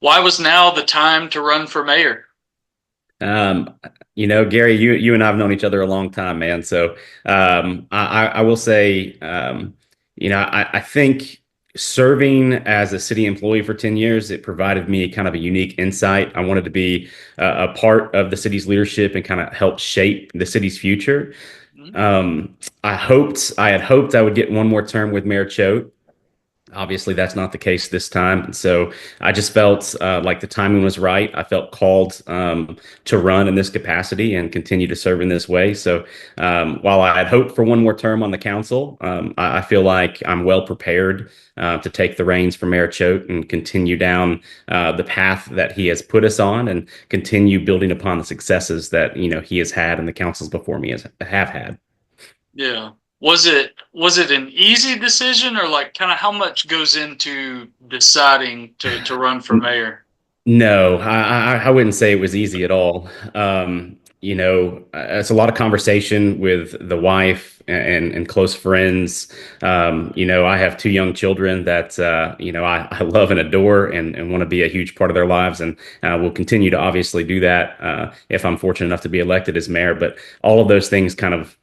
Why was now the time to run for mayor? Um, Gary, you and I have known each other a long time, man. So I will say, I think serving as a city employee for 10 years, it provided me kind of a unique insight. I wanted to be a part of the city's leadership and kind of help shape the city's future. Hmm? I had hoped I would get one more term with Mayor Choate. Obviously, that's not the case this time. And so I just felt like the timing was right. I felt called to run in this capacity and continue to serve in this way. So while I had hoped for one more term on the council, I feel like I'm well prepared to take the reins from Mayor Choate and continue down the path that he has put us on and continue building upon the successes that he has had and the councils before me have had. Yeah. Was it an easy decision, or like kind of how much goes into deciding to run for mayor? No, I wouldn't say it was easy at all. It's a lot of conversation with the wife and close friends. I have two young children that I love and adore and want to be a huge part of their lives, and will continue to obviously do that if I'm fortunate enough to be elected as mayor. But all of those things kind of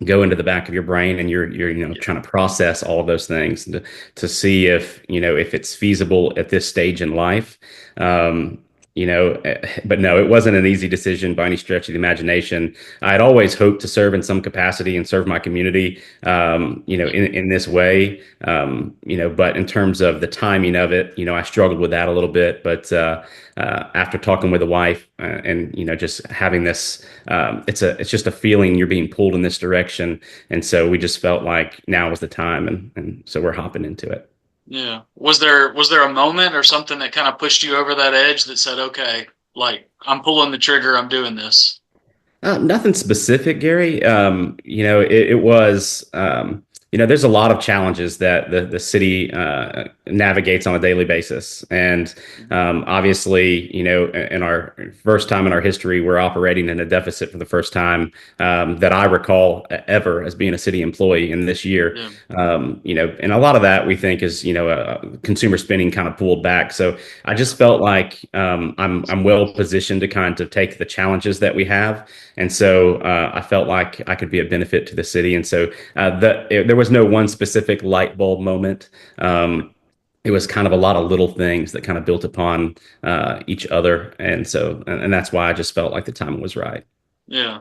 go into the back of your brain, and you're Yeah. trying to process all of those things to see if it's feasible at this stage in life. um but no, it wasn't an easy decision by any stretch of the imagination. I'd always hoped to serve in some capacity and serve my community in this way. But in terms of the timing of it, I struggled with that a little bit. But after talking with a wife and just having this, it's just a feeling you're being pulled in this direction, and so we just felt like now was the time, and so we're hopping into it. Yeah. Was there a moment or something that kind of pushed you over that edge that said, okay, like I'm pulling the trigger, I'm doing this? Nothing specific, Gary. It was, there's a lot of challenges that the city navigates on a daily basis. And obviously, in our first time in our history, we're operating in a deficit for the first time that I recall ever as being a city employee in this year. Yeah. And a lot of that we think is, consumer spending kind of pulled back. So I just felt like I'm well positioned to kind of take the challenges that we have, and so I felt like I could be a benefit to the city. And so there was no one specific light bulb moment. It was kind of a lot of little things that kind of built upon each other. And that's why I just felt like the time was right. Yeah.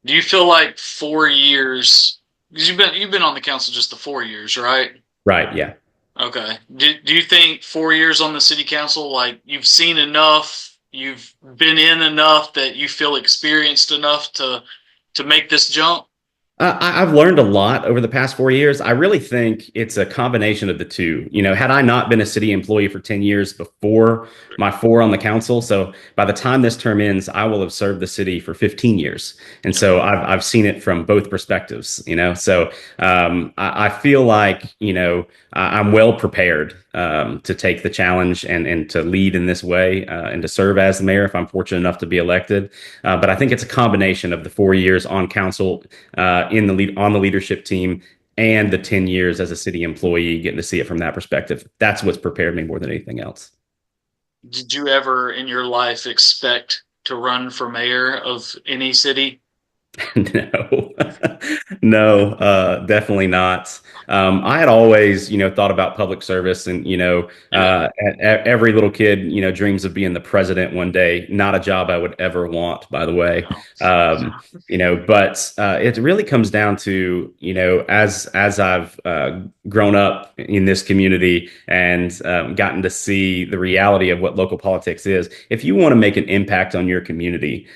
Do you feel like 4 years, because you've been on the council just the 4 years, right? Right. Yeah. Okay. Do you think 4 years on the city council, like you've seen enough, you've been in enough that you feel experienced enough to make this jump? I've learned a lot over the past 4 years. I really think it's a combination of the two. Had I not been a city employee for 10 years before my four on the council, so by the time this term ends, I will have served the city for 15 years. And Yeah. so I've seen it from both perspectives. So I feel like, I'm well prepared to take the challenge and to lead in this way and to serve as the mayor if I'm fortunate enough to be elected. But I think it's a combination of the 4 years on council in the lead on the leadership team and the 10 years as a city employee, getting to see it from that perspective. That's what's prepared me more than anything else. Did you ever in your life expect to run for mayor of any city? No, no, definitely not. I had always, thought about public service, and Yeah. every little kid, dreams of being the president one day. Not a job I would ever want, by the way. No. But it really comes down to, as I've grown up in this community and gotten to see the reality of what local politics is. If you want to make an impact on your community,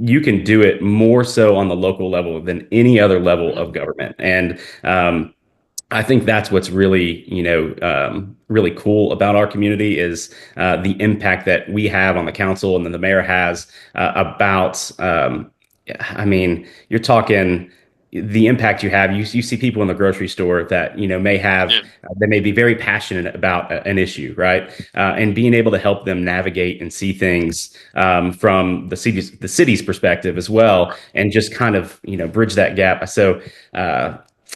you can do it more so on the local level than any other level Mhm. of government. And I think that's what's really, really cool about our community is the impact that we have on the council and then the mayor has about. I mean, you're talking the impact you have. You see people in the grocery store that may have Yeah. they may be very passionate about an issue, right? And being able to help them navigate and see things from the city's perspective as well, and just kind of bridge that gap. So.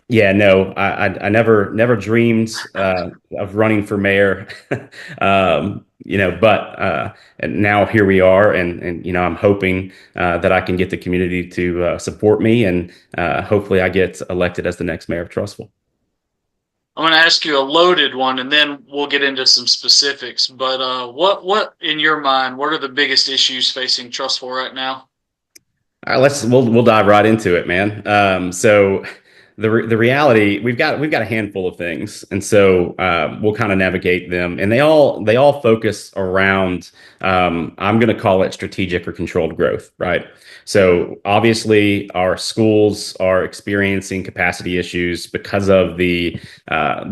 Yeah, no, I never dreamed of running for mayor, but and now here we are, and I'm hoping that I can get the community to support me, and hopefully I get elected as the next mayor of Trussville. I'm going to ask you a loaded one, and then we'll get into some specifics. But what in your mind? What are the biggest issues facing Trustful right now? All right, we'll dive right into it, man. So the reality we've got a handful of things, and so we'll kind of navigate them, and they all focus around I'm going to call it strategic or controlled growth, right? So obviously our schools are experiencing capacity issues because of the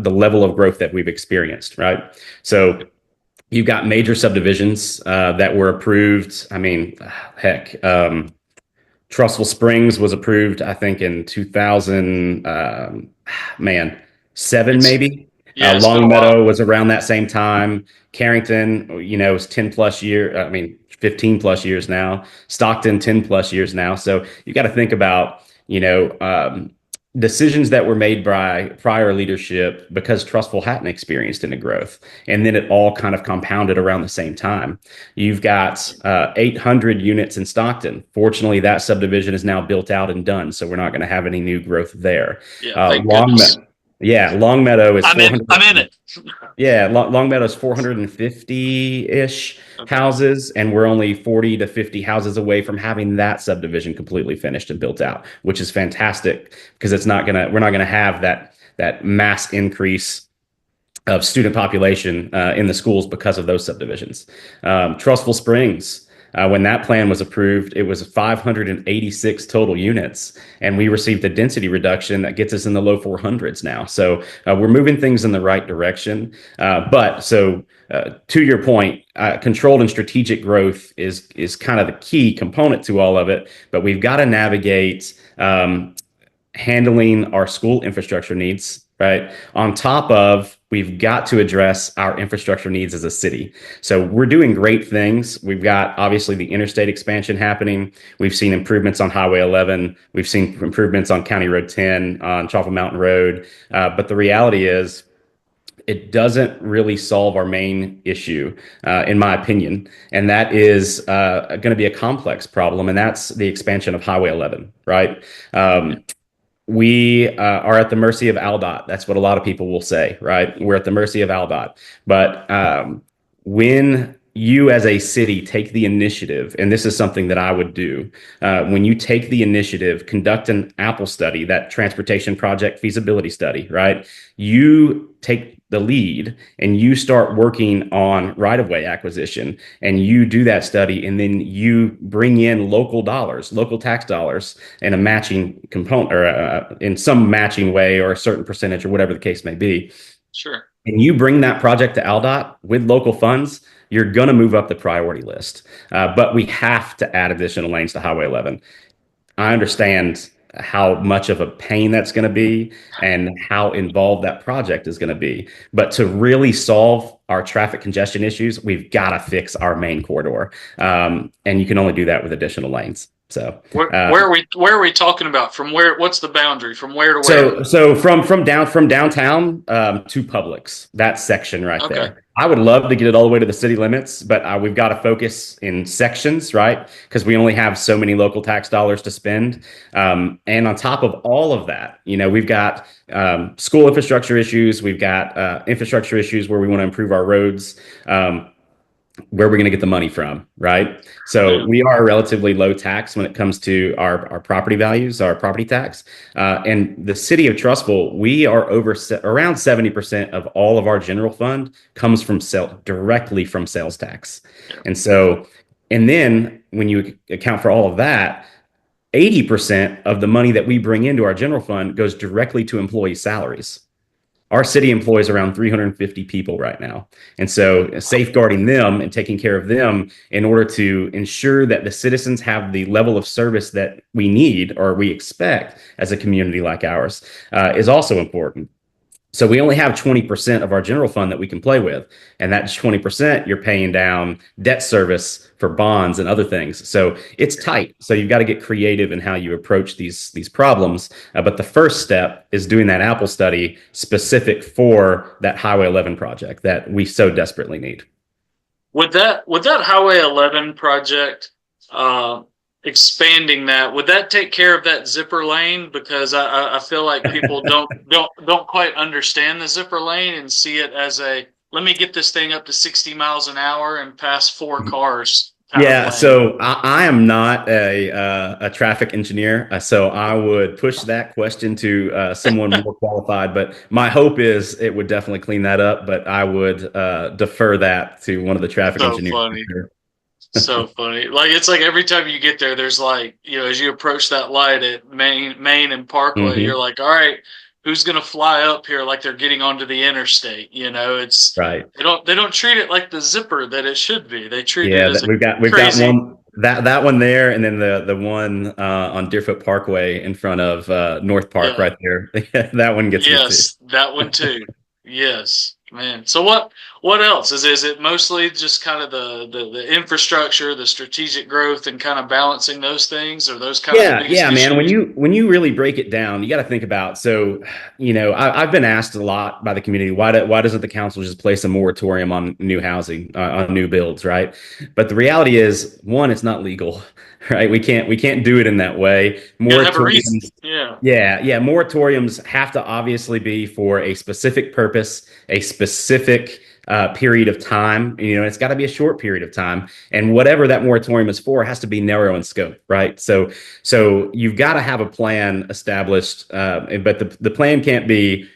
level of growth that we've experienced, right? So you've got major subdivisions that were approved. I mean, heck. Trussville Springs was approved, I think, in 2000, man, seven It's maybe. Yeah, it's been a while. Longmeadow was around that same time. Carrington, is 10 plus year. I mean, 15 plus years now. Stockton, 10 plus years now. So you got to think about, decisions that were made by prior leadership because Trussville hadn't experienced any growth. And then it all kind of compounded around the same time. You've got 800 units in Stockton. Fortunately, that subdivision is now built out and done, so we're not going to have any new growth there. Yeah, Uh, thank Long, goodness. yeah, Longmeadow is I'm in. 400. I'm in it. Yeah, Longmeadow's 450-ish Okay. houses, and we're only 40 to 50 houses away from having that subdivision completely finished and built out, which is fantastic because we're not gonna have that mass increase of student population in the schools because of those subdivisions. Trussville Springs, when that plan was approved, it was 586 total units, and we received a density reduction that gets us in the low 400s now. So we're moving things in the right direction. To your point, controlled and strategic growth is kind of the key component to all of it, but we've got to navigate handling our school infrastructure needs, right? On top of, we've got to address our infrastructure needs as a city. So we're doing great things. We've got obviously the interstate expansion happening. We've seen improvements on Highway 11. We've seen improvements on County Road 10, on Chalfa Mountain Road. But the reality is, it doesn't really solve our main issue, in my opinion, and that is going to be a complex problem, and that's the expansion of Highway 11, right? We are at the mercy of AlDOT. That's what a lot of people will say, right? We're at the mercy of AlDOT. But when you as a city take the initiative, and this is something that I would do, when you take the initiative, conduct an Apple study, that transportation project feasibility study, right? You take the lead and you start working on right-of-way acquisition, and you do that study, and then you bring in local dollars, local tax dollars, in a matching component, or in some matching way, or a certain percentage, or whatever the case may be, Sure. and you bring that project to AlDOT with local funds, you're going to move up the priority list. But we have to add additional lanes to Highway 11. I understand how much of a pain that's going to be and how involved that project is going to be. But to really solve our traffic congestion issues, we've got to fix our main corridor. And you can only do that with additional lanes. So, Where are we talking about? From where? What's the boundary? From where to where? so from downtown to Publix, that section right Okay. there. I would love to get it all the way to the city limits, but we've got to focus in sections, right? Because we only have so many local tax dollars to spend. And on top of all of that, we've got school infrastructure issues. We've got infrastructure issues where we want to improve our roads. Where we're going to get the money from, right? So Yeah. we are relatively low tax when it comes to our property values, our property tax. And the city of Trussville, we are around 70% of all of our general fund comes from directly from sales tax. Yeah. And so, and then when you account for all of that, 80% of the money that we bring into our general fund goes directly to employee salaries. Our city employs around 350 people right now. And so safeguarding them and taking care of them in order to ensure that the citizens have the level of service that we need or we expect as a community like ours is also important. So we only have 20% of our general fund that we can play with. And that 20%, you're paying down debt service for bonds and other things. So it's tight. So you've got to get creative in how you approach these problems. But the first step is doing that Apple study specific for that Highway 11 project that we so desperately need. Would that Highway 11 project, uh, expanding that, would that take care of that zipper lane? Because I feel like people don't quite understand the zipper lane and see it as a, let me get this thing up to 60 miles an hour and pass four cars kind of Yeah, lane. so I am not a traffic engineer, so I would push that question to someone more qualified. But my hope is it would definitely clean that up. But I would defer that to one of the traffic So engineers for funny. sure. So funny. Like it's like every time you get there, there's like, as you approach that light at Main and Parkway, you're Hmm. like, all right, who's gonna fly up here like they're getting onto the interstate? It's Right. they don't treat it like the zipper that it should be. They treat it Yeah, as that a we've got crazy. one that one there, and then the one on Deerfoot Parkway in front of North Park Yeah. right there. That one gets me too. Yes, that one too. Yes, man. So what else? Is it mostly just kind of the infrastructure, the strategic growth and kind of balancing those things? Are those kind of the Yeah, biggest yeah, man. When issues? you really break it down, you got to think about. So, I've been asked a lot by the community, why doesn't the council just place a moratorium on new housing, on new builds, right? But the reality is, one, it's not legal, right? We can't do it in that way. You gotta have a reason. Moratoriums, Yeah. yeah, yeah. Moratoriums have to obviously be for a specific purpose, a specific period of time. It's got to be a short period of time, and whatever that moratorium is for has to be narrow in scope, right? So you've got to have a plan established, but the plan can't be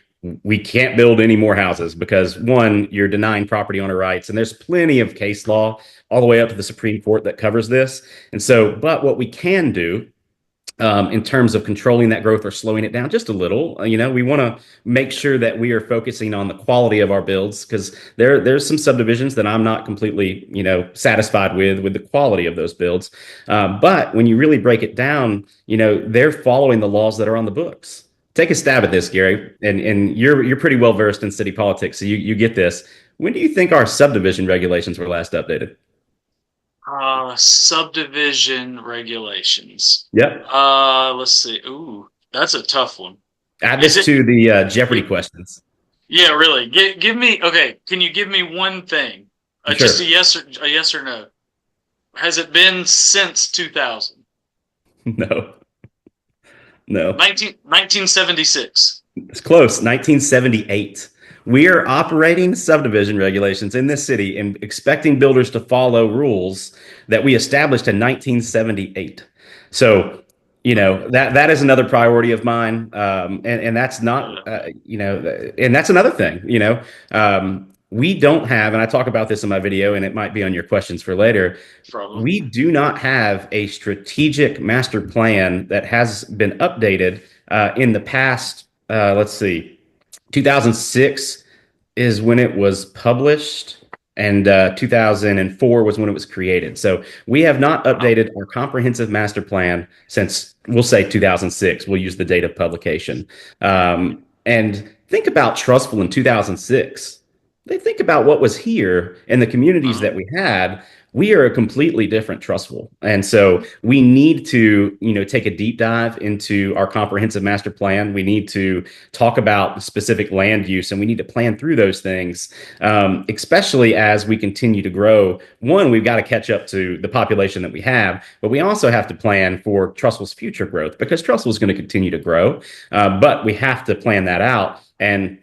we can't build any more houses because one, you're denying property owner rights, and there's plenty of case law all the way up to the Supreme Court that covers this. And so, but what we can do in terms of controlling that growth or slowing it down just a little. We want to make sure that we are focusing on the quality of our builds because there's some subdivisions that I'm not completely, satisfied with the quality of those builds. But when you really break it down, they're following the laws that are on the books. Take a stab at this, Gary, and you're pretty well versed in city politics, so you get this. When do you think our subdivision regulations were last updated? Subdivision regulations. Yep. Let's see. Ooh, that's a tough one. Add Is this it? to the Jeopardy questions. Yeah, really. Give me. Okay, can you give me one thing? Just Sure. a yes or no. Has it been since 2000? No. No. 1976. It's close. 1978. We are operating subdivision regulations in this city and expecting builders to follow rules that we established in 1978. So, that is another priority of mine, and that's not, and that's another thing. We don't have, and I talk about this in my video, and it might be on your questions for later. Problem. We do not have a strategic master plan that has been updated in the past. Let's see, 2006 is when it was published, and 2004 was when it was created. So we have not Wow. updated our comprehensive master plan since, we'll say, 2006. We'll use the date of publication. And think about Trussville in 2006. They think about what was here and the communities Uh-huh. that we had. We are a completely different Trussville. And so we need to, take a deep dive into our comprehensive master plan. We need to talk about specific land use and we need to plan through those things, especially as we continue to grow. One, we've got to catch up to the population that we have, but we also have to plan for Trussville's future growth because Trussville is going to continue to grow. But we have to plan that out. And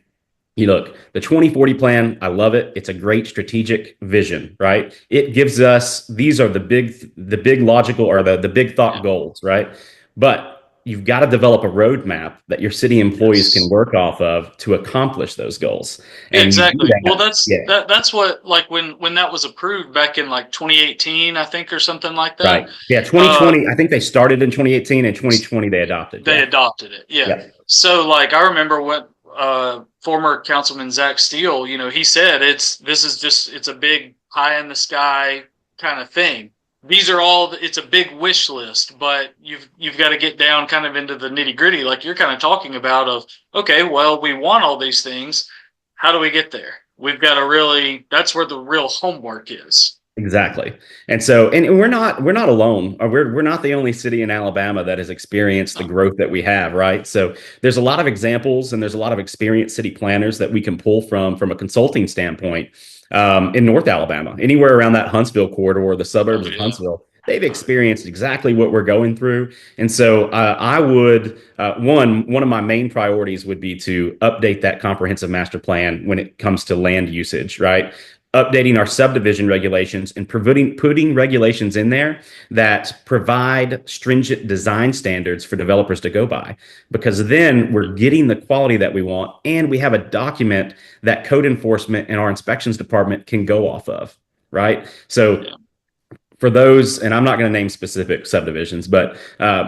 you look, the 2040 plan, I love it. It's a great strategic vision, right? It gives us these are the big logical or the big thought Yeah. goals, right? But you've got to develop a roadmap that your city employees can Yes. work off of to accomplish those goals. Yeah, And you do exactly. Well, that, that's yeah, that's what, like, when that was approved back in like 2018, I think, or something like that. right. Yeah, Uh, 2020, I think they started in 2018 and 2020 they adopted. they Yeah. adopted it. Yeah. Yeah. So like I remember when former Councilman Zach Steele, he said it's a big pie in the sky kind of thing. these are all, it's a big wish list, but you've got to get down kind of into the nitty gritty, like you're kind of talking about of, okay, well, we want all these things. How do we get there? We've got to really, that's where the real homework is. Exactly. And so, and we're not alone. We're not the only city in Alabama that has experienced the No. growth that we have, right? So there's a lot of examples and there's a lot of experienced city planners that we can pull from a consulting standpoint in North Alabama, anywhere around that Huntsville corridor, the suburbs Oh, of yeah. Huntsville. They've experienced exactly what we're going through. And so I would, one of my main priorities would be to update that comprehensive master plan when it comes to land usage, right? Updating our subdivision regulations and putting regulations in there that provide stringent design standards for developers to go by, because then we're getting the quality that we want and we have a document that code enforcement and our inspections department can go off of, right? So Yeah. for those, and I'm not going to name specific subdivisions, but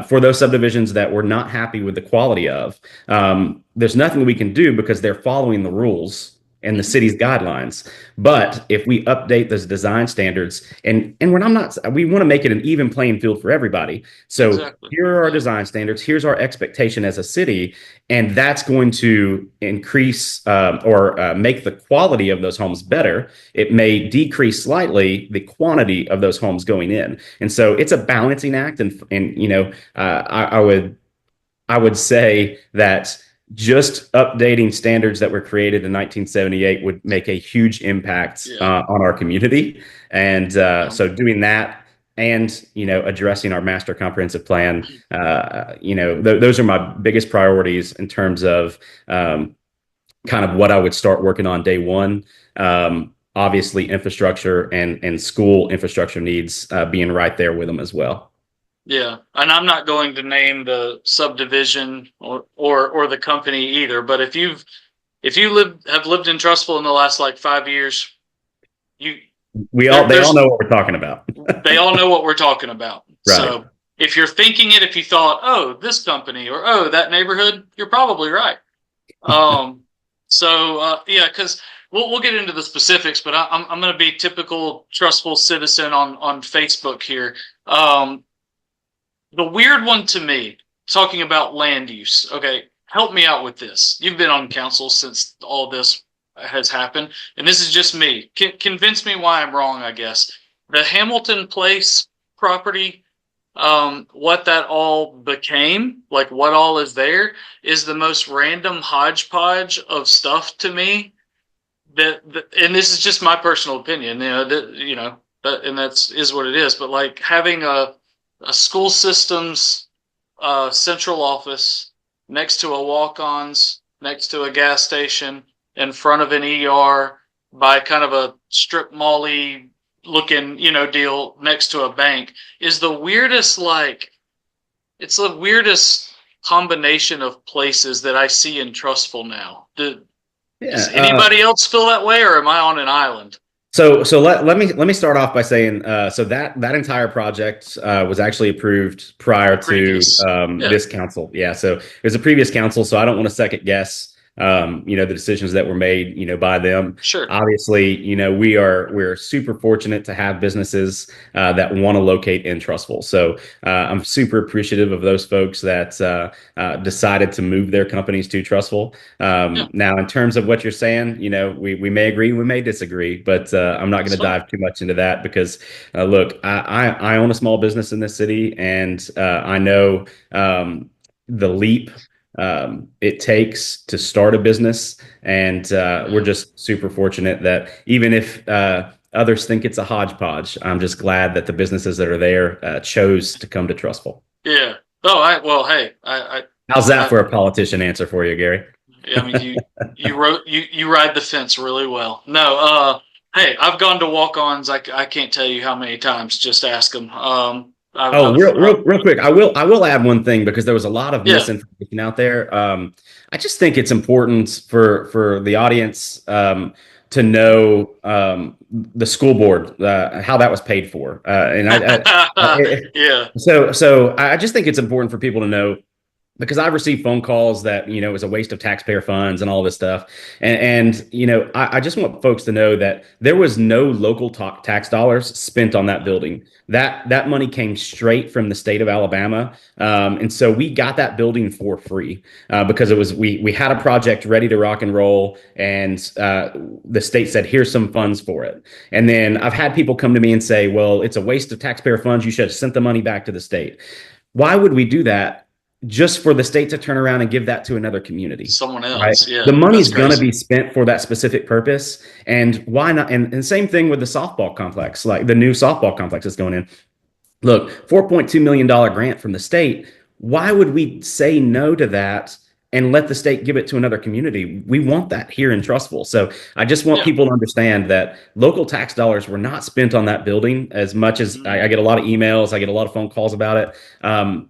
for those subdivisions that we're not happy with the quality of, there's nothing we can do because they're following the rules and the Mhm. city's guidelines. But if we update those design standards, and when I'm not, we want to make it an even playing field for everybody. So Exactly. here are our Yeah. design standards. Here's our expectation as a city, and that's going to increase or make the quality of those homes better. It may decrease slightly the quantity of those homes going in, and so it's a balancing act. And I would say that just updating standards that were created in 1978 would make a huge impact Yeah. on our community. And Yeah. so doing that and addressing our master comprehensive plan, those are my biggest priorities in terms of kind of what I would start working on day one. Obviously, infrastructure and school infrastructure needs being right there with them as well. Yeah, and I'm not going to name the subdivision or the company either, but if you have lived in Trussville in the last like 5 years, you They all there's know what we're talking about. they all know what we're talking about. Right. So if you're thinking it, if you thought, oh, this company or oh, that neighborhood, you're probably right. Um, yeah, because we'll get into the specifics, but I'm going to be typical trustful citizen on Facebook here. Um, the weird one to me, talking about land use. Okay, help me out with this. You've been on council since all this has happened, and this is just me. Convince me why I'm wrong, I guess. The Hamilton Place property, what that all became, like what all is there, is the most random hodgepodge of stuff to me. And this is just my personal opinion. And that's is what it is. But like having a school systems central office next to a walk-ons, next to a gas station, in front of an ER, by kind of a strip mall-y looking, deal next to a bank is the weirdest, like, it's the weirdest combination of places that I see in Trustful now. Does Yeah. anybody else feel that way, or am I on an island? So let me start off by saying so that entire project was actually approved prior to Previous. Yeah, this council. Yeah, so it was a previous council, so I don't want to second guess the decisions that were made by them. sure. Obviously, we're super fortunate to have businesses that want to locate in Trustful. So I'm super appreciative of those folks that decided to move their companies to Trustful. Yeah, Now, in terms of what you're saying, we may agree, we may disagree, but I'm not going it's to fine. dive too much into that because, look, I own a small business in this city, and I know the leap it takes to start a business, and we're Yeah. just super fortunate that even if others think it's a hodgepodge, I'm just glad that the businesses that are there chose to come to Trustful. Yeah. Oh, well, hey, How's that I, for a politician answer for you, Gary? I mean, you ride the fence really well. No, hey, I've gone to walk-ons. I can't tell you how many times. Just ask them. Oh, real quick. I will add one thing because there was a lot of Yeah. misinformation out there. I just think it's important for the audience to know the school board how that was paid for, and I Yeah. so I just think it's important for people to know because I've received phone calls that, it was a waste of taxpayer funds and all this stuff. I just want folks to know that there was no local tax dollars spent on that building. That money came straight from the state of Alabama. And so we got that building for free because we had a project ready to rock and roll, and the state said, here's some funds for it. And then I've had people come to me and say, well, it's a waste of taxpayer funds. You should have sent the money back to the state. Why would we do that? Just for the state to turn around and give that to another community, Someone right? else. The Yeah, that's money's going to crazy. be spent for that specific purpose. And why not? And same thing with the softball complex, like the new softball complex that's going in. Look, $4.2 million grant from the state. Why would we say no to that and let the state give it to another community? We want that here in Trussville. So I just want Yeah. people to understand that local tax dollars were not spent on that building as much as Mhm. I get a lot of emails, I get a lot of phone calls about it.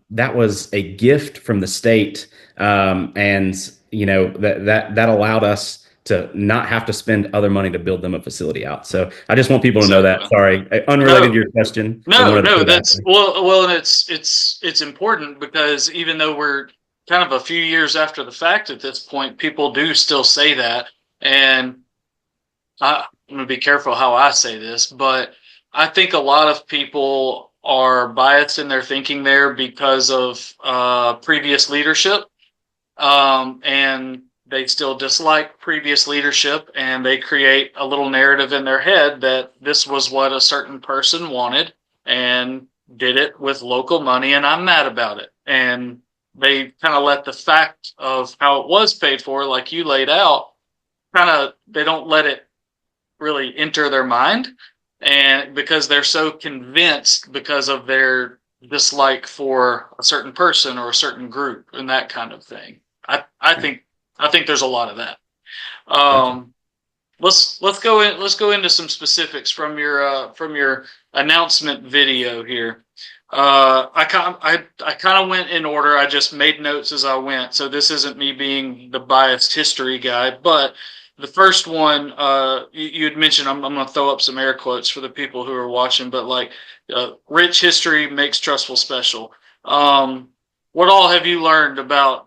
That was a gift from the state. And that allowed us to not have to spend other money to build them a facility out. So I just want people to know that. Exactly. Sorry, unrelated to No, your question, but no, wanted to no. throw that That's there. well, and it's important because even though we're kind of a few years after the fact at this point, people do still say that, and I'm going to be careful how I say this, but I think a lot of people are biased in their thinking there because of previous leadership, and they still dislike previous leadership, and they create a little narrative in their head that this was what a certain person wanted and did it with local money, and I'm mad about it. And they kind of let the fact of how it was paid for, like you laid out, kind of they don't let it really enter their mind, and because they're so convinced because of their dislike for a certain person or a certain group and that kind of thing. I think there's a lot of that. Gotcha. um let's go into some specifics from your announcement video here. I kind of went in order. I just made notes as I went, so this isn't me being the biased history guy. But the first one, you'd mentioned, I'm going to throw up some air quotes for the people who are watching, but like, rich history makes Trustful special. What all have you learned about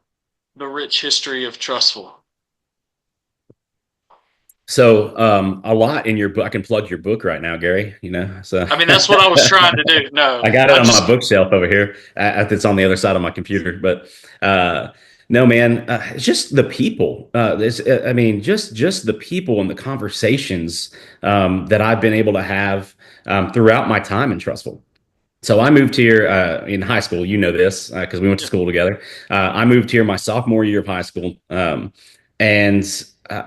the rich history of Trustful? So a lot in your book. I can plug your book right now, Gary. So I mean, that's what I was trying to do. No, I got it I on my just, bookshelf over here. It's on the other side of my computer. But no, man, it's just the people. I mean, just the people and the conversations that I've been able to have throughout my time in Trustful. So I moved here in high school. You know this because we went to yeah, school together. I moved here my sophomore year of high school, and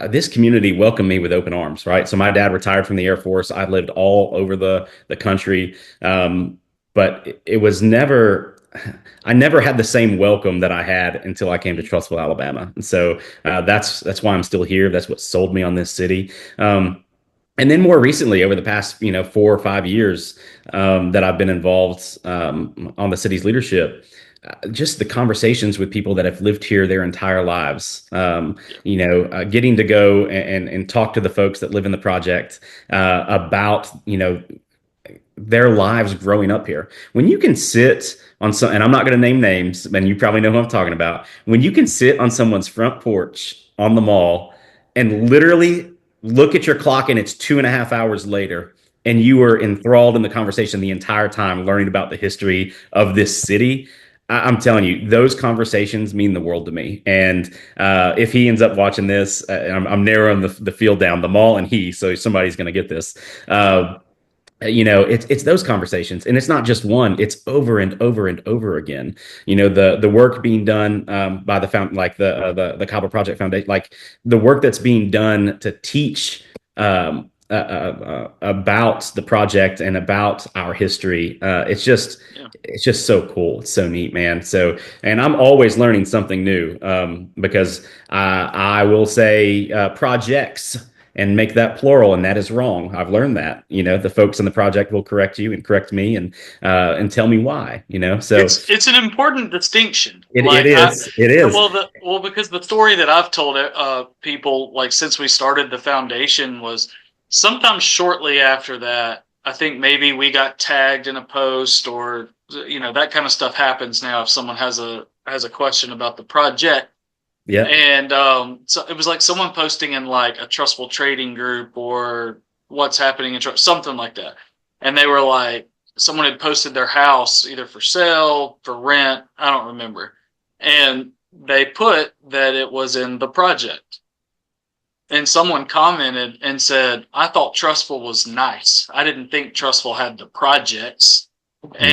this community welcomed me with open arms. Right. So my dad retired from the Air Force. I lived all over the country, but it was never. I never had the same welcome that I had until I came to Trussville, Alabama. And so that's why I'm still here. That's what sold me on this city. And then more recently, over the past 4 or 5 years that I've been involved on the city's leadership, just the conversations with people that have lived here their entire lives. yeah, Getting to go and talk to the folks that live in the project about their lives growing up here. When you can sit on some, and I'm not going to name names, and you probably know who I'm talking about. When you can sit on someone's front porch on the mall and literally look at your clock and it's 2.5 hours later, and you were enthralled in the conversation the entire time, learning about the history of this city. I'm telling you, those conversations mean the world to me. And if he ends up watching this, I'm narrowing the field down, the mall and he, so somebody's going to get this. It's those conversations, and it's not just one, it's over and over and over again. The work being done by the found like the Cobble Project Foundation, like the work that's being done to teach about the project and about our history. yeah. It's just so cool. It's so neat, man. So, and I'm always learning something new because I will say projects and make that plural, and that is wrong. I've learned that. The folks in the project will correct you and correct me and tell me why. So It's an important distinction. it is, it is. Because the story that I've told people, like, since we started the foundation, was sometimes shortly after that. I think maybe we got tagged in a post, or that kind of stuff happens now if someone has has a question about the project. Yeah. And so it was like someone posting in like a Trustful Trading group or what's happening in something like that. And they were like, someone had posted their house either for sale, for rent, I don't remember. And they put that it was in the project. And someone commented and said, I thought Trustful was nice. I didn't think Trustful had the projects. Hmm.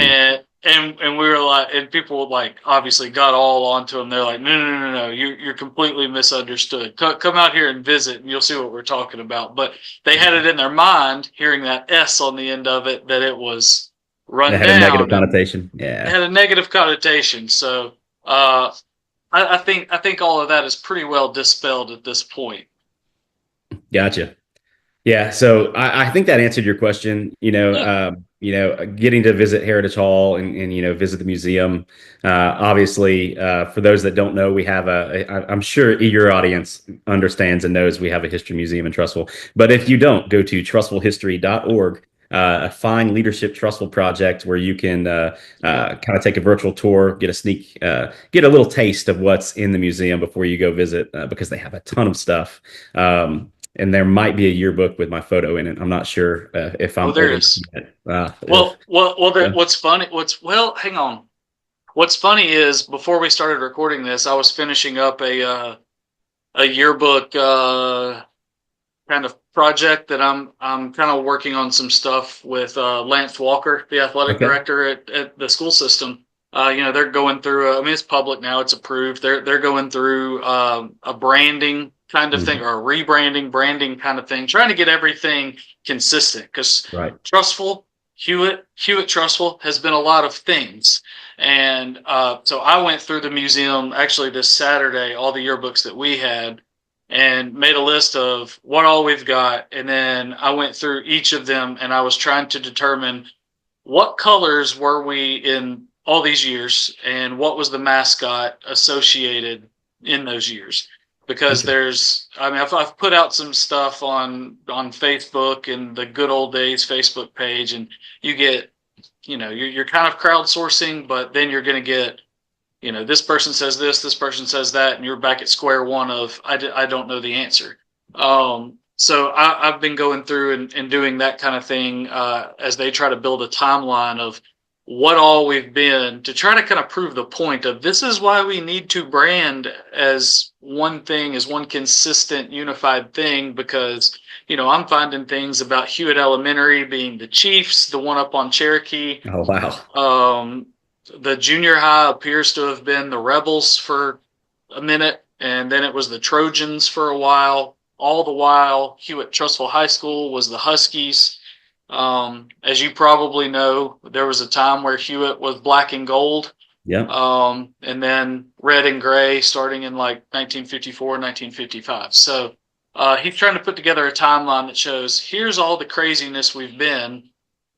And we were like, and people like obviously got all onto them. They're like, no, you're completely misunderstood. Come out here and visit, and you'll see what we're talking about. But they had it in their mind, hearing that S on the end of it, that it was It run had a negative down and connotation. it Yeah. had a negative connotation. So uh, I think all of that is pretty well dispelled at this point. Gotcha. Yeah, so I think that answered your question. Yeah. Getting to visit Heritage Hall and visit the museum. Obviously, for those that don't know, we have I'm sure your audience understands and knows we have a history museum in Trussville. But if you don't, go to trussvillehistory.org. A fine leadership Trussville project where you can Yeah. kind of take a virtual tour, get a little taste of what's in the museum before you go visit, because they have a ton of stuff. And there might be a yearbook with my photo in it. I'm not sure if Oh, I'm there old enough is. yet. Well. Yeah. What's funny? Well, hang on. What's funny is before we started recording this, I was finishing up a yearbook kind of project that I'm kind of working on some stuff with Lance Walker, the athletic Okay. director at the school system. They're going through. I mean, it's public now; it's approved. They're going through a branding kind of thing Mhm. or a rebranding, branding kind of thing, trying to get everything consistent because Right. Trustful, Hewitt Trustful has been a lot of things. And so I went through the museum actually this Saturday, all the yearbooks that we had, and made a list of what all we've got. And then I went through each of them and I was trying to determine what colors were we in all these years and what was the mascot associated in those years. Because Interesting. I mean, I've put out some stuff on Facebook and the good old days Facebook page, and you get, you're kind of crowdsourcing, but then you're going to get this person says this person says that, and you're back at square one of I don't know the answer. So I've been going through and doing that kind of thing as they try to build a timeline of what all we've been to try to kind of prove the point of this is why we need to brand as one thing, as one consistent, unified thing, because I'm finding things about Hewitt Elementary being the Chiefs, the one up on Cherokee. Oh, wow. Um, the junior high appears to have been the Rebels for a minute, and then it was the Trojans for a while. All the while, Hewitt Trussville High School was the Huskies. As you probably know, there was a time where Hewitt was black and gold, Yeah. and then red and gray starting in like 1954, 1955. So he's trying to put together a timeline that shows here's all the craziness we've been.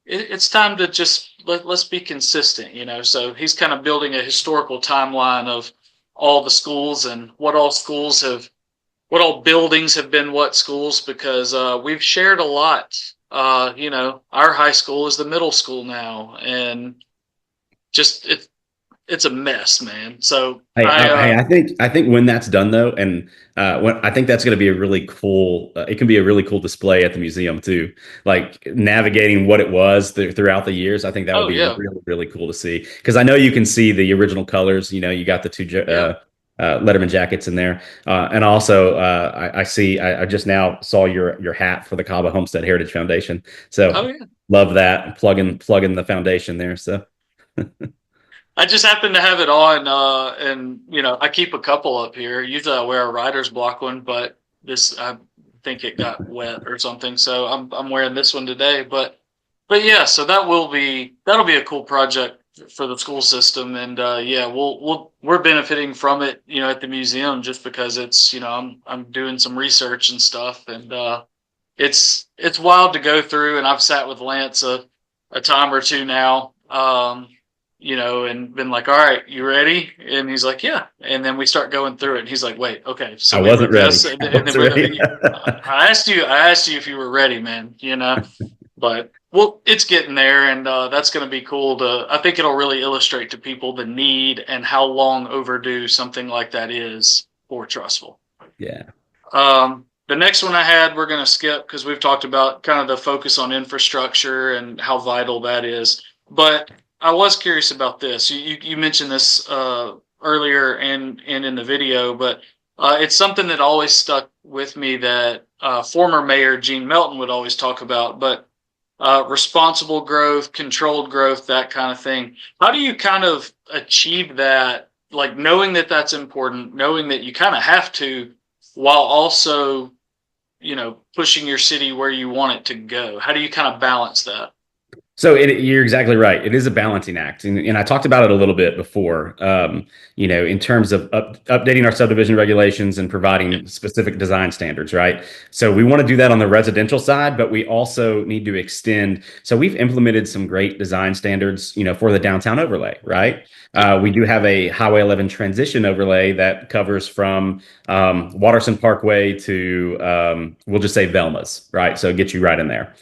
It's time to just let's be consistent, So he's kind of building a historical timeline of all the schools and what all buildings have been what schools, because we've shared a lot. Our high school is the middle school now, and just it's a mess, man. So I think when that's done though, and I think that's going to be a really cool. It can be a really cool display at the museum too. Like navigating what it was throughout the years. I think that would oh be yeah, really really cool to see because I know you can see the original colors. You got the two yeah, Letterman jackets in there, and also I see. I just now saw your hat for the Cava Homestead Heritage Foundation. oh So yeah. love that plugging the foundation there. So I just happen to have it on, and I keep a couple up here. Usually I wear a rider's block one, but this I think it got wet or something, so I'm wearing this one today. But yeah, so that'll be a cool project for the school system, and yeah, we're benefiting from it, at the museum just because it's I'm doing some research and stuff, and it's wild to go through, and I've sat with Lance a time or two now. And been like, all right, you ready? And he's like, yeah. And then we start going through it. And he's like, wait, okay, so I we were wasn't ready. this, and I then wasn't we're ready. the. I asked you if you were ready, man. But well, it's getting there, and that's going to be cool. I think it'll really illustrate to people the need and how long overdue something like that is for Trussville. Yeah. The next one I had, we're going to skip because we've talked about kind of the focus on infrastructure and how vital that is. But I was curious about this. You mentioned this earlier and in the video, but it's something that always stuck with me that former Mayor Gene Melton would always talk about. But responsible growth, controlled growth, that kind of thing. How do you kind of achieve that? Like knowing that that's important, knowing that you kind of have to, while also, pushing your city where you want it to go. How do you kind of balance that? So you're exactly right. It is a balancing act, and I talked about it a little bit before. In terms of updating our subdivision regulations and Yeah, providing specific design standards, right? So we want to do that on the residential side, but we also need to extend. So we've implemented some great design standards, for the downtown overlay, right? yeah, We do have a Highway 11 transition overlay that covers from Watterson Parkway to we'll just say Velma's, right? So it gets you right in there.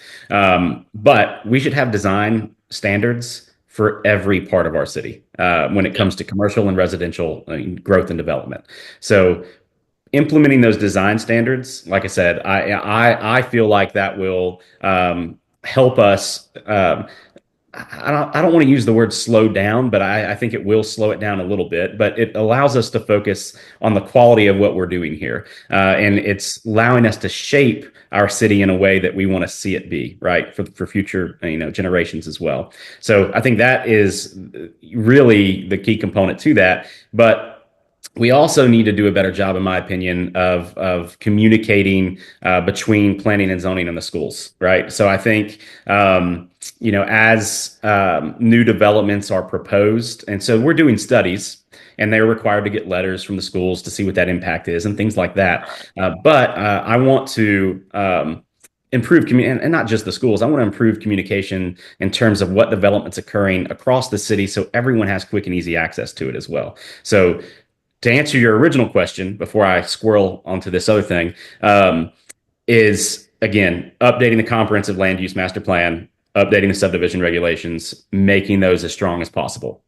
But we should have design standards for every part of our city when it yeah. comes to commercial and residential growth and development. So implementing those design standards, like I said, I feel like that will help us. I don't want to use the word slow down, but I think it will slow it down a little bit. But it allows us to focus on the quality of what we're doing here, and it's allowing us to shape our city in a way that we want to see it be, right, for future generations as well. So I think that is really the key component to that. But we also need to do a better job, in my opinion, of communicating between planning and zoning in the schools, right? So I think as new developments are proposed, and so we're doing studies, and they're required to get letters from the schools to see what that impact is and things like that. But I want to improve and not just the schools. I want to improve communication in terms of what developments occurring across the city, so everyone has quick and easy access to it as well. So to answer your original question before I squirrel onto this other thing, is again updating the comprehensive land use master plan, updating the subdivision regulations, making those as strong as possible,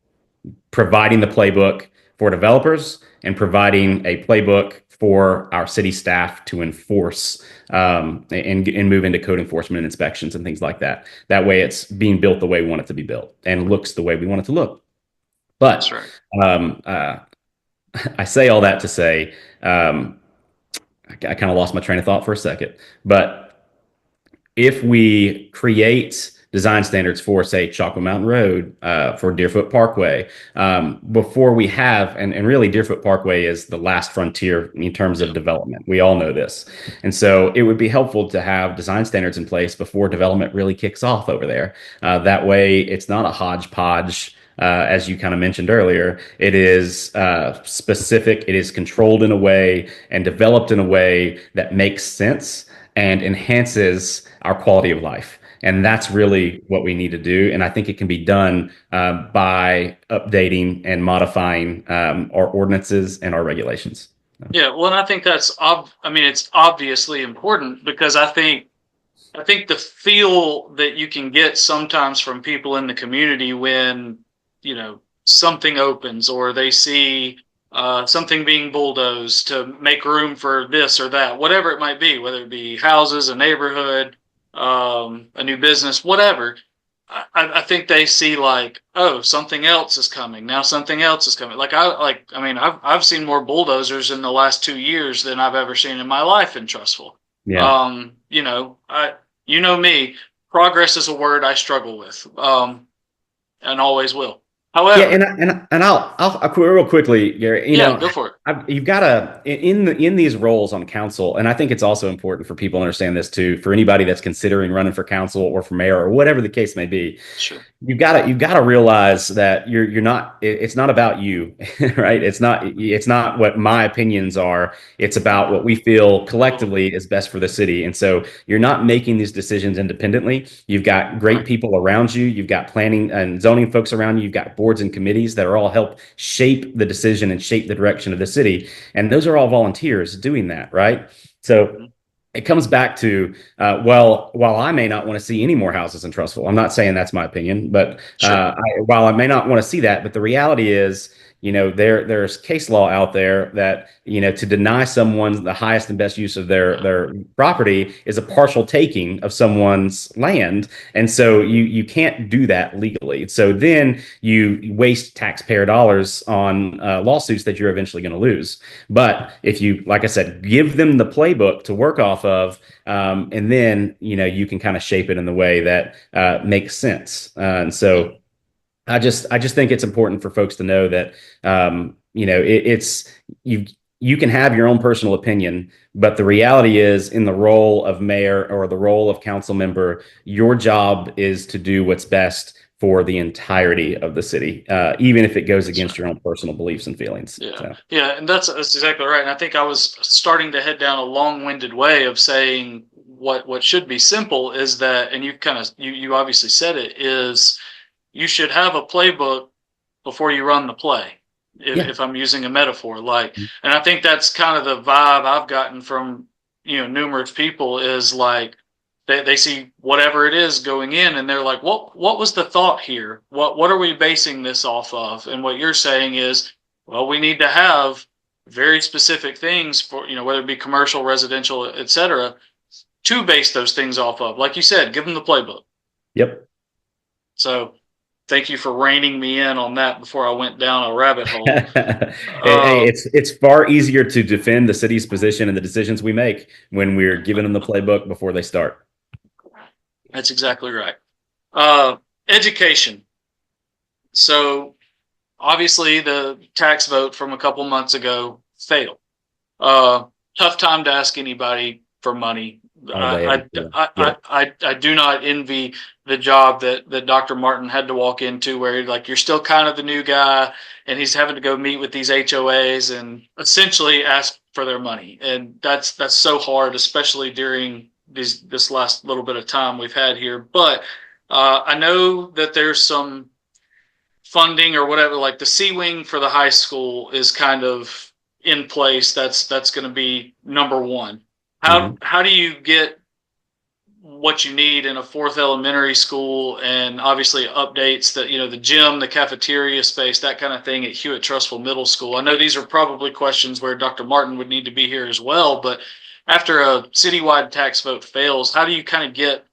providing the playbook for developers, and providing a playbook for our city staff to enforce and move into code enforcement and inspections and things like that. That way, it's being built the way we want it to be built and looks the way we want it to look. That's But right. um, uh, I say all that to say, I kind of lost my train of thought for a second. But if we create design standards for, say, Chalkwood Mountain Road, for Deerfoot Parkway, before we have, and really Deerfoot Parkway is the last frontier in terms of Yeah, development. We all know this. And so it would be helpful to have design standards in place before development really kicks off over there. That way, it's not a hodgepodge. As you kind of mentioned earlier, it is specific, it is controlled in a way and developed in a way that makes sense and enhances our quality of life. And that's really what we need to do. And I think it can be done by updating and modifying our ordinances and our regulations. yeah. Well, and I think I mean, it's obviously important because I think the feel that you can get sometimes from people in the community when, something opens or they see something being bulldozed to make room for this or that, whatever it might be, whether it be houses, a neighborhood, a new business, whatever. I think they see like, oh, something else is coming now. Something else is coming. I mean, I've seen more bulldozers in the last 2 years than I've ever seen in my life in Trussville. Yeah. You know me. Progress is a word I struggle with, and always will. Yeah, However, and I'll real quickly, Gary. yeah, go for it. You've got to in these roles on council, and I think it's also important for people to understand this too. For anybody that's considering running for council or for mayor or whatever the case may be, Sure. you've got to realize that you're not. It's not about you, right? It's not what my opinions are. It's about what we feel collectively is best for the city. And so you're not making these decisions independently. You've got great Right. people around you. You've got planning and zoning folks around you. You've got boards and committees that are all help shape the decision and shape the direction of the city. And those are all volunteers doing that, right? So Mhm. it comes back to well, while I may not want to see any more houses in Trussville, I'm not saying that's my opinion, but Sure. while I may not want to see that, but the reality is, there's case law out there that to deny someone the highest and best use of their property is a partial taking of someone's land, and so you can't do that legally. So then you waste taxpayer dollars on lawsuits that you're eventually going to lose. But if you, like I said, give them the playbook to work off of, and then you can kind of shape it in the way that makes sense. And Yeah. so I just think it's important for folks to know that it's you can have your own personal opinion, but the reality is, in the role of mayor or the role of council member, your job is to do what's best for the entirety of the city, even if it goes That's against right. your own personal beliefs and feelings. Yeah, So. yeah, and that's exactly right. And I think I was starting to head down a long-winded way of saying what should be simple is that, and you kind of you obviously said it, is you should have a playbook before you run the play. Yeah. If I'm using a metaphor, like, and I think that's kind of the vibe I've gotten from numerous people is like they see whatever it is going in and they're like, what was the thought here? What are we basing this off of? And what you're saying is, well, we need to have very specific things for whether it be commercial, residential, etc., to base those things off of. Like you said, give them the playbook. Yep. So thank you for reining me in on that before I went down a rabbit hole. Hey, Uh, it's far easier to defend the city's position and the decisions we make when we're giving them the playbook before they start. that's exactly right. Uh, Education. So obviously the tax vote from a couple months ago failed. Uh, Tough time to ask anybody for money. All day, every day. Yep. I do not envy the job that Dr. Martin had to walk into, where like you're still kind of the new guy, and he's having to go meet with these HOAs and essentially ask for their money, and that's so hard, especially during this last little bit of time we've had here. But I know that there's some funding or whatever, like the C wing for the high school is kind of in place. That's going to be number one. Hmm. How do you get what you need in a fourth elementary school, and obviously updates that the gym, the cafeteria space, that kind of thing at Hewitt Trussville Middle School? I know these are probably questions where Dr. Martin would need to be here as well, but after a citywide tax vote fails, how do you kind of get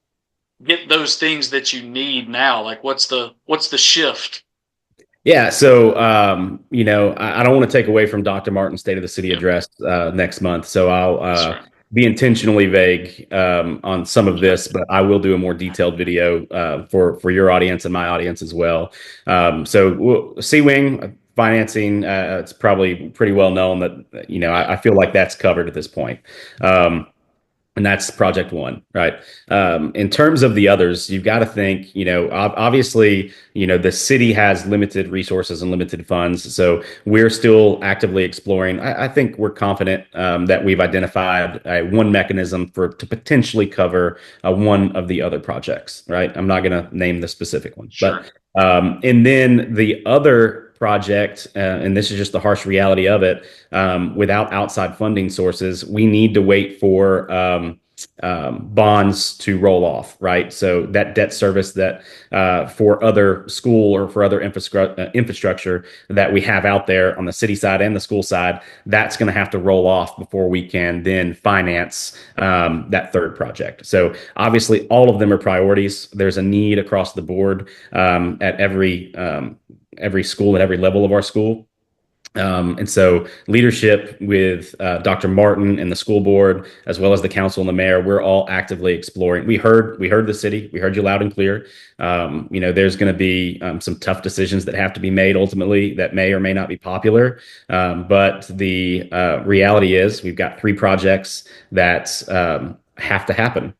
those things that you need now? Like what's the shift? Yeah, so I don't want to take away from Dr. Martin's State of the City Yeah, address next month, so I'll that's right. be intentionally vague on some of Sure. this, but I will do a more detailed video for your audience and my audience as well. C-Wing financing, it's probably pretty well known that Yeah, I feel like that's covered at this point. Um, and that's project one, right? In terms of the others, you've got to think, obviously, the city has limited resources and limited funds. So we're still actively exploring. I think we're confident that we've identified one mechanism to potentially cover one of the other projects, right? I'm not going to name the specific one, sure. but and then the other project, and this is just the harsh reality of it, without outside funding sources, we need to wait for bonds to roll off, right? So that debt service that for other school or for other infrastructure that we have out there on the city side and the school side, that's going to have to roll off before we can then finance that third project. So obviously, all of them are priorities. There's a need across the board at every school at every level of our school. And so leadership with Dr. Martin and the school board, as well as the council and the mayor, we're all actively exploring. We heard the city, we heard you loud and clear. There's going to be some tough decisions that have to be made ultimately that may or may not be popular. But the reality is we've got three projects that have to happen.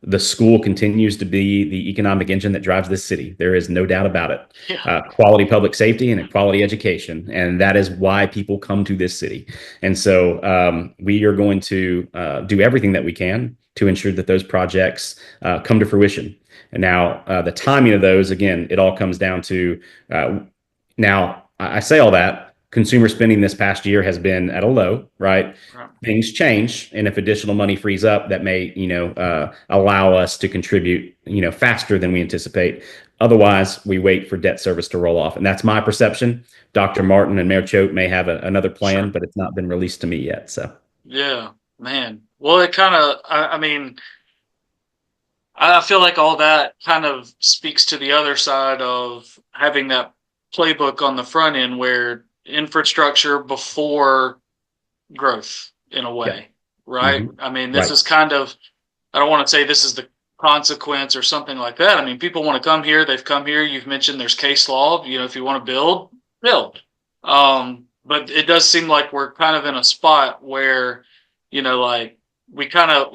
The school continues to be the economic engine that drives this city. There is no doubt about it. Yeah, Quality public safety and a quality education, and that is why people come to this city. And so we are going to do everything that we can to ensure that those projects come to fruition. And now the timing of those, again, it all comes down to now. I say all that. consumer spending this past year has been at a low, right? Right. Things change, and if additional money frees up, that may, allow us to contribute, faster than we anticipate. Otherwise, we wait for debt service to roll off, and that's my perception. Dr. Martin and Mayor Choate may have another plan, Sure. but it's not been released to me yet. So, Yeah, man. Well, it kind of, I mean, I feel like all that kind of speaks to the other side of having that playbook on the front end where infrastructure before growth in a yeah, way, right? hmm I mean, this right. is kind of, I don't want to say this is the consequence or something like that. I mean, people want to come here, they've come here. You've mentioned there's case law, if you want to build, build. But it does seem like we're kind of in a spot where, like we kind of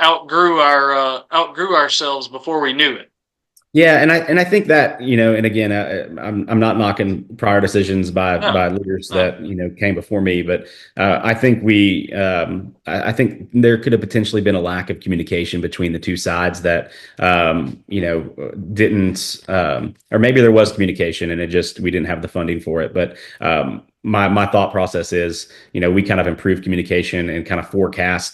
outgrew ourselves before we knew it. Yeah, and I think that, and again, I'm not knocking prior decisions by No, leaders no, that, came before me, but I think I think there could have potentially been a lack of communication between the two sides that didn't, or maybe there was communication and we didn't have the funding for it. But my thought process is, we kind of improve communication and kind of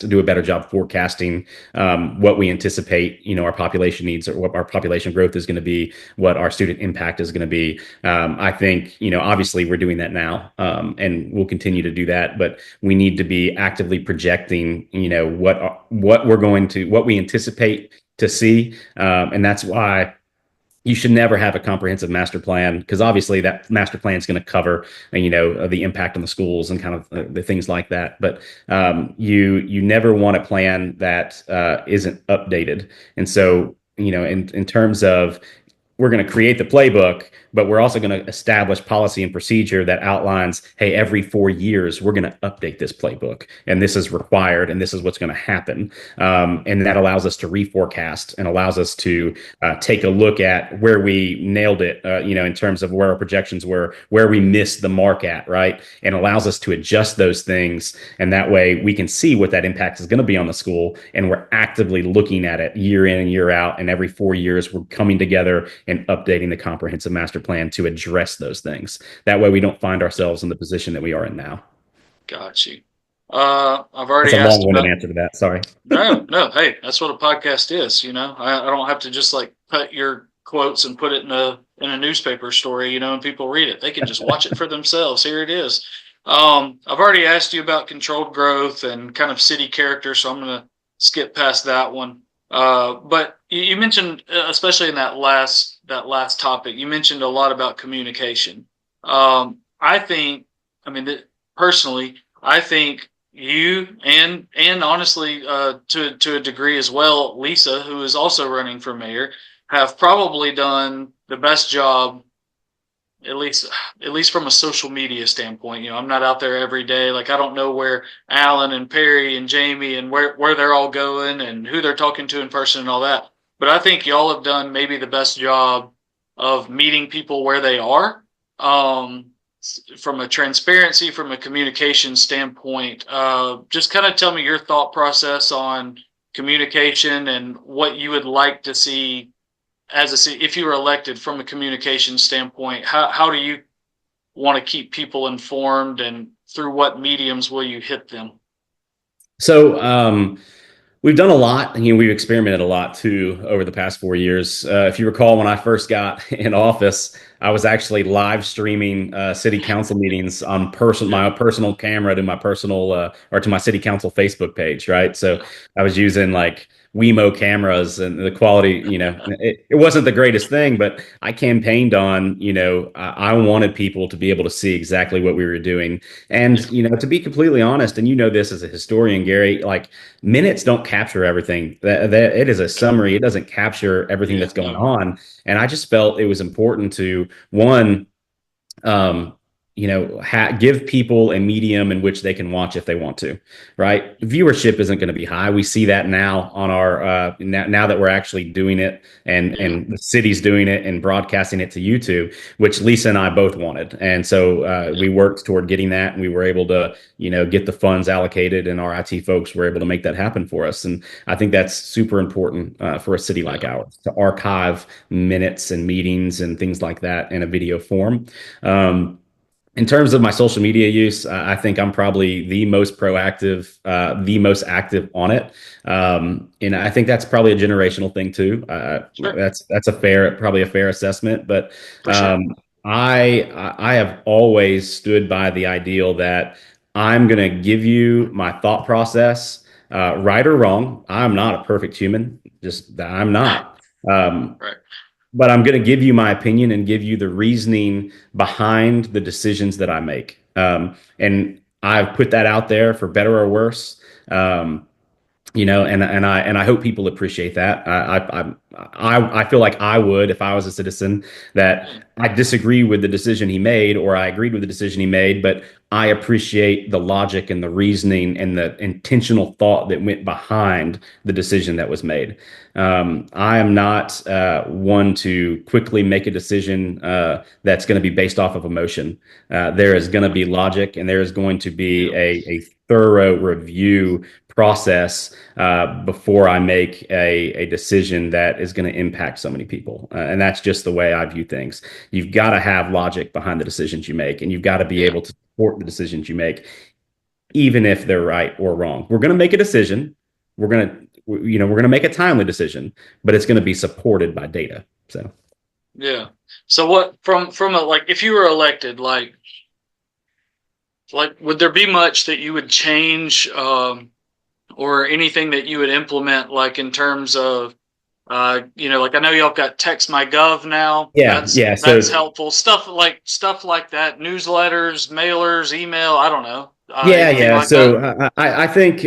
do a better job forecasting what we anticipate, our population needs or what our population growth is going to be, what our student impact is going to be. I think, obviously we're doing that now, and we'll continue to do that, but we need to be actively projecting, what we anticipate to see. And that's why you should never have a comprehensive master plan, because obviously that master plan is going to cover, the impact on the schools and kind of the things like that. But you never want a plan that isn't updated. And so, in terms of, we're going to create the playbook, but we're also going to establish policy and procedure that outlines, hey, every 4 years, we're going to update this playbook. And this is required, and this is what's going to happen. And that allows us to reforecast and allows us to take a look at where we nailed it, in terms of where our projections were, where we missed the mark at, right? And allows us to adjust those things. And that way we can see what that impact is going to be on the school. And we're actively looking at it year in and year out. And every 4 years, we're coming together and updating the comprehensive master plan to address those things. That way we don't find ourselves in the position that we are in now. got you. I've That's already a asked long-winded about. answer to that. Sorry. No, no. Hey, that's what a podcast is. I don't have to just like cut your quotes and put it in a newspaper story, and people read it. They can just watch it for themselves. Here it is. I've already asked you about controlled growth and kind of city character, so I'm going to skip past that one. But you mentioned, especially in that last topic, you mentioned a lot about communication. I think, I mean, personally, I think you and honestly, to a degree as well, Lisa, who is also running for mayor, have probably done the best job, at least at least from a social media standpoint. I'm not out there every day. Like, I don't know where Alan and Perry and Jamie and where they're all going and who they're talking to in person and all that. But I think y'all have done maybe the best job of meeting people where they are. Um, from a transparency, from a communication standpoint, just kind of tell me your thought process on communication and what you would like to see if you were elected from a communication standpoint. How do you want to keep people informed, and through what mediums will you hit them? So, we've done a lot. We've experimented a lot too over the past 4 years. If you recall, when I first got in office, I was actually live streaming city council meetings on Yeah, my personal camera to my personal or to my city council Facebook page, right? So yeah, I was using like Wemo cameras, and the quality, it wasn't the greatest thing, but I campaigned on, I wanted people to be able to see exactly what we were doing. And, yeah, to be completely honest, and this as a historian, Gary, like, minutes don't capture everything. That it is a summary. It doesn't capture everything yeah. that's going No, on. And I just felt it was important to, one, um, give people a medium in which they can watch if they want to, right? Viewership isn't going to be high. We see that now on our now that we're actually doing it, and yeah, the city's doing it and broadcasting it to YouTube, which Lisa and I both wanted. And so yeah, we worked toward getting that, and we were able to, get the funds allocated, and our IT folks were able to make that happen for us. And I think that's super important for a city like yeah, ours to archive minutes and meetings and things like that in a video form. Um, In terms of my social media use, I think I'm probably the most proactive, the most active on it. And I think that's probably a generational thing too. Sure. That's a fair, probably a fair assessment. But For sure. I have always stood by the ideal that I'm going to give you my thought process, right or wrong. I'm not a perfect human, just I'm not. Um, Right. but I'm going to give you my opinion and give you the reasoning behind the decisions that I make. And I've put that out there for better or worse. Um, and I hope people appreciate that. I feel like I would if I was a citizen that Yeah. I disagree with the decision he made or I agreed with the decision he made, but I appreciate the logic and the reasoning and the intentional thought that went behind the decision that was made. I am not one to quickly make a decision that's going to be based off of emotion. There is going to be logic and there is going to be Yeah. a thorough review process before I make a decision that is going to impact so many people. And that's just the way I view things. You've got to have logic behind the decisions you make, and you've got to be Yeah. able to support the decisions you make, even if they're right or wrong. We're going to make a decision. We're going to make a timely decision, but it's going to be supported by data. So, Yeah. So what from a like if you were elected, like would there be much that you would change or anything that you would implement like in terms of like I know y'all got Text My Gov now. yeah, That's yeah. that's So helpful. Stuff like that, newsletters, mailers, email, I don't know. yeah, Anything yeah. like that? So I think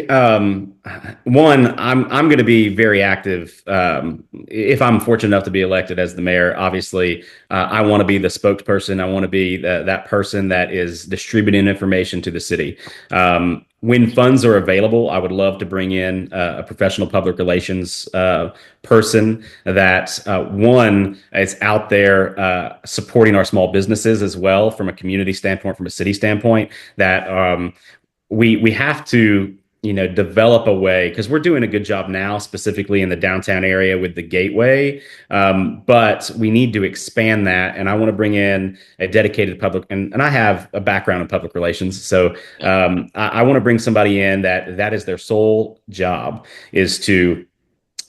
one, I'm going to be very active if I'm fortunate enough to be elected as the mayor. Obviously, I want to be the spokesperson. I want to be that person that is distributing information to the city. When funds are available, I would love to bring in a professional public relations person that one is out there supporting our small businesses as well from a community standpoint, from a city standpoint. That we have to develop a way because we're doing a good job now specifically in the downtown area with the gateway, but we need to expand that, and I want to bring in a dedicated public, and I have a background in public relations, so Yeah. I want to bring somebody in that is their sole job is to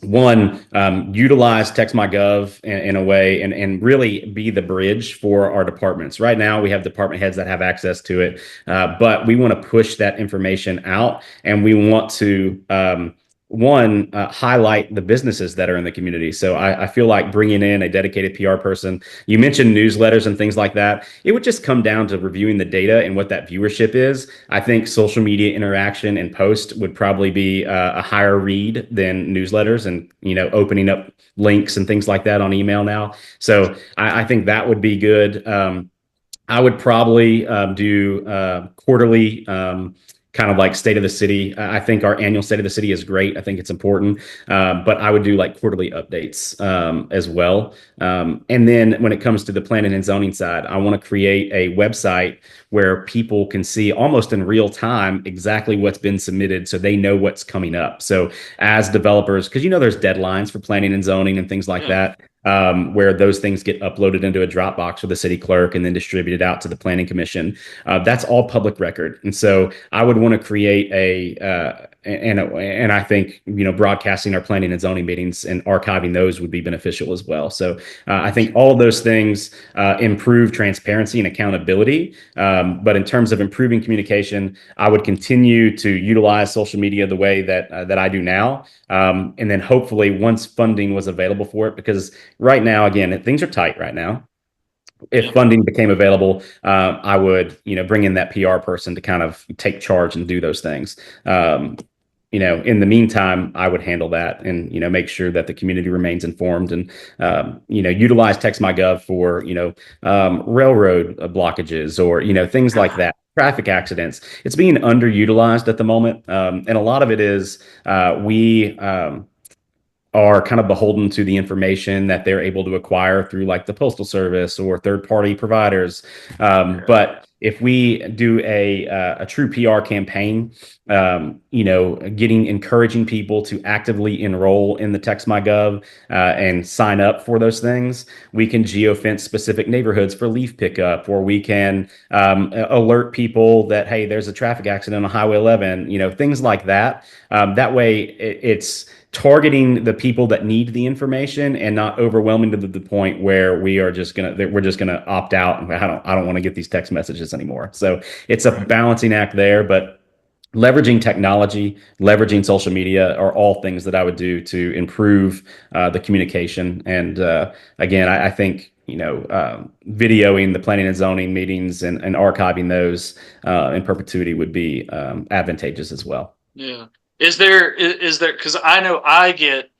one, utilize TextMyGov in a way and really be the bridge for our departments. Right now, we have department heads that have access to it, but we want to push that information out and we want to, one, highlight the businesses that are in the community. So I feel like bringing in a dedicated PR person, you mentioned newsletters and things like that. It would just come down to reviewing the data and what that viewership is. I think social media interaction and post would probably be a higher read than newsletters and, opening up links and things like that on email now. So I think that would be good. I would probably do quarterly, kind of like state of the city. I think our annual state of the city is great. I think it's important, but I would do like quarterly updates as well. And then when it comes to the planning and zoning side, I want to create a website where people can see almost in real time exactly what's been submitted so they know what's coming up. So as developers, because there's deadlines for planning and zoning and things like Yeah. that, where those things get uploaded into a Dropbox for the city clerk and then distributed out to the planning commission. That's all public record, and so I would want to create and I think broadcasting our planning and zoning meetings and archiving those would be beneficial as well. So I think all of those things improve transparency and accountability. But in terms of improving communication, I would continue to utilize social media the way that I do now, and then hopefully once funding was available for it, because right now, again, things are tight right now. If Yeah. funding became available, I would, bring in that PR person to kind of take charge and do those things. In the meantime, I would handle that and, make sure that the community remains informed and, utilize TextMyGov for, railroad blockages or, things like that. Traffic accidents. It's being underutilized at the moment. And a lot of it is we are kind of beholden to the information that they're able to acquire through like the postal service or third party providers. Yeah. But if we do a true PR campaign, encouraging people to actively enroll in the TextMyGov and sign up for those things, we can geofence specific neighborhoods for leaf pickup, or we can alert people that, hey, there's a traffic accident on Highway 11, things like that. That way, it's targeting the people that need the information and not overwhelming to the point where we're just gonna opt out. And I don't want to get these text messages anymore. So it's a balancing act there, but leveraging technology, leveraging social media are all things that I would do to improve the communication. And again, I think videoing the planning and zoning meetings and archiving those in perpetuity would be advantageous as well. Yeah. Is there, because I know I get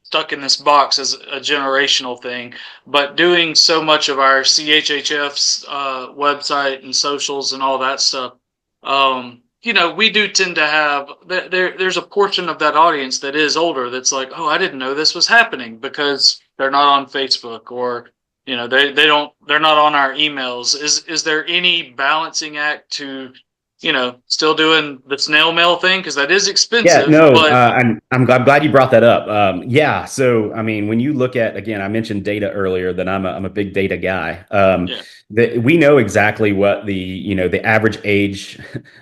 stuck in this box as a generational thing, but doing so much of our CHHF's website and socials and all that stuff, we do tend to have there's a portion of that audience that is older that's like, oh, I didn't know this was happening, because they're not on Facebook, or they're not on our emails. Is there any balancing act to still doing the snail mail thing, because that is Yeah, expensive, no, but I'm glad you brought that up. Yeah, so I mean, when you look at, again, I mentioned data earlier, that I'm a big data guy. yeah, That we know exactly what the average age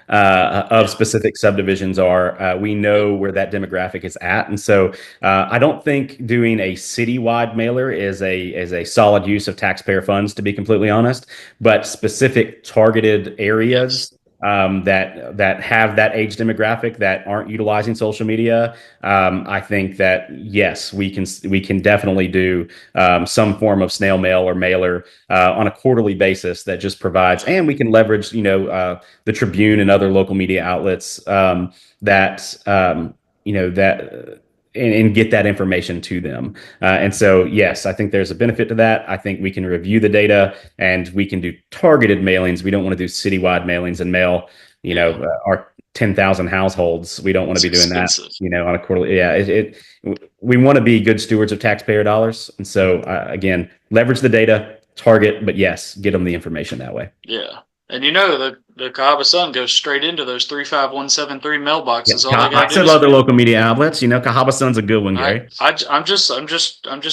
of yeah, specific subdivisions are. We yeah, know where that demographic is at, and so I don't think doing a citywide mailer is a solid use of taxpayer funds, to be completely honest. But specific targeted yes, areas that have that age demographic that aren't utilizing social media, I think that yes, we can definitely do some form of snail mail or mailer on a quarterly basis that just provides, yeah, and we can leverage the Tribune and other local media outlets that that. And get that information to them. And so, yes, I think there's a benefit to that. I think we can review the data and we can do targeted mailings. We don't want to do citywide mailings and mail, yeah. our 10,000 households. We don't want to It's be doing that, expensive. on a quarterly. Yeah, we want to be good stewards of taxpayer dollars. And so, again, leverage the data, target, but yes, get them the information that way. Yeah. And the Cahaba Sun goes straight into those 35173 Yeah, mailboxes. All they I got to do said is other local media outlets. Cahaba Sun's a good one, Gary. I'm just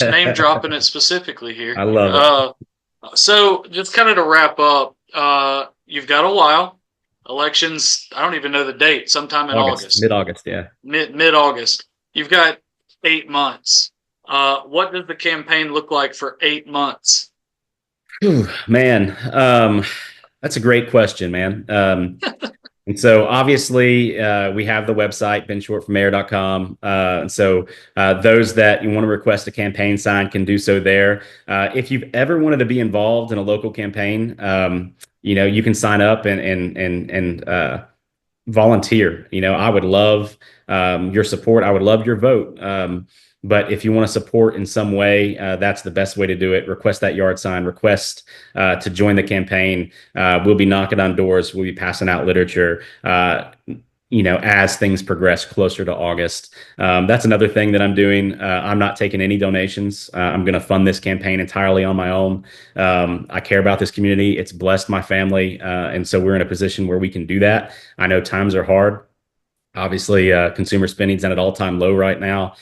name dropping it specifically I here. love it. So just kind of to wrap up, you've got a while. Elections, I don't even know the date, sometime in August, August, mid-August, yeah. mid August. You've got 8 months. What does the campaign look like for 8 months? Whew, man, that's a great question, man. And so obviously we have the website, benshortformayor.com. And so those that you want to request a campaign sign can do so there. If you've ever wanted to be involved in a local campaign, you can sign up and volunteer. I would love your support. I would love your vote. But if you want to support in some way, that's the best way to do it. Request that yard sign, request to join the campaign. We'll be knocking on doors. We'll be passing out literature. As things progress closer to August. That's another thing that I'm doing. I'm not taking any donations. I'm going to fund this campaign entirely on my own. I care about this community. It's blessed my family. And so we're in a position where we can do that. I know times are hard. Obviously, consumer spending's at an all-time low right now.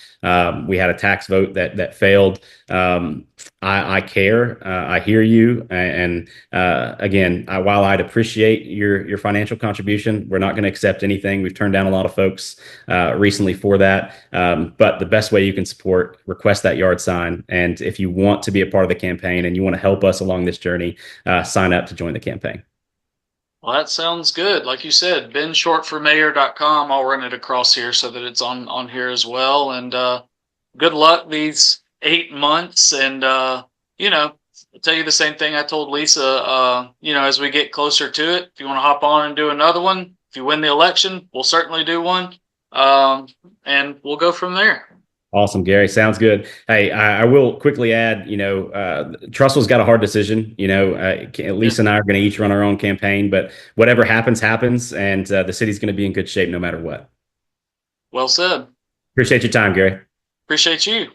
We had a tax vote that failed. I care. I hear you. And again, while I'd appreciate your financial contribution, we're not going to accept anything. We've turned down a lot of folks recently for that. But the best way you can support, request that yard sign. And if you want to be a part of the campaign and you want to help us along this journey, sign up to join the campaign. Well, that sounds good. Like you said, benshortformayor.com. I'll run it across here so that it's on here as well. And good luck these 8 months. And I'll tell you the same thing I told Lisa. As we get closer to it, if you want to hop on and do another one, if you win the election, we'll certainly do one. And we'll go from there. Awesome, Gary. Sounds good. Hey, I will quickly add, Trussville's got a hard decision. Yeah. Lisa and I are going to each run our own campaign, but whatever happens, happens. And the city's going to be in good shape no matter what. Well said. Appreciate your time, Gary. Appreciate you.